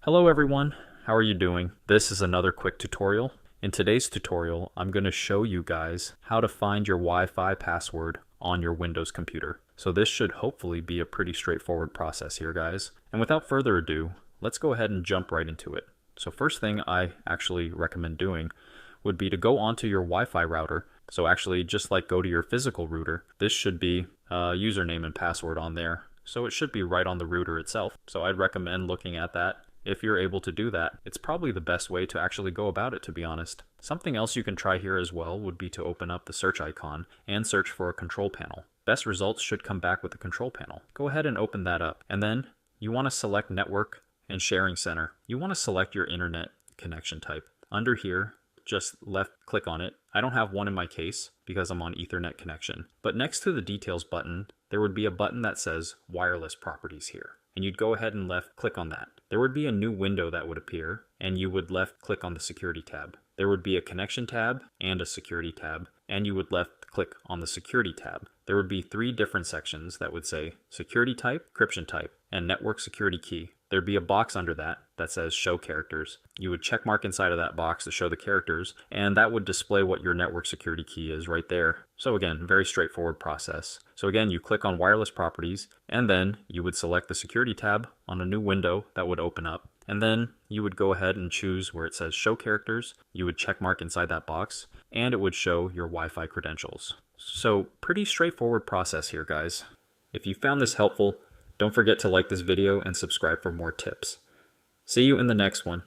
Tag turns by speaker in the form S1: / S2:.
S1: Hello everyone, how are you doing? This is another quick tutorial. In today's tutorial, I'm going to show you guys how to find your Wi-Fi password on your Windows computer. So this should hopefully be a pretty straightforward process here, guys. And without further ado, let's go ahead and jump right into it. So first thing I actually recommend doing would be to go onto your Wi-Fi router. So actually just like go to your physical router, this should be username and password on there. So it should be right on the router itself. So I'd recommend looking at that. If you're able to do that, it's probably the best way to actually go about it, to be honest. Something else you can try here as well would be to open up the search icon and search for a control panel. Best results should come back with the control panel. Go ahead and open that up. And then you want to select Network and Sharing Center. You want to select your internet connection type. Under here, just left click on it. I don't have one in my case because I'm on Ethernet connection. But next to the details button, there would be a button that says wireless properties here. And you'd go ahead and left click on that. There would be a new window that would appear, and you would left click on the security tab. There would be a connection tab and a security tab, and you would left click on the security tab. There would be three different sections that would say security type, encryption type, and network security key. There'd be a box under that that says show characters. You would check mark inside of that box to show the characters, and that would display what your network security key is right there. So again, very straightforward process. So again, you click on wireless properties, and then you would select the security tab on a new window that would open up. And then you would go ahead and choose where it says show characters. You would check mark inside that box, and it would show your Wi-Fi credentials. So pretty straightforward process here, guys. If you found this helpful, don't forget to like this video and subscribe for more tips. See you in the next one.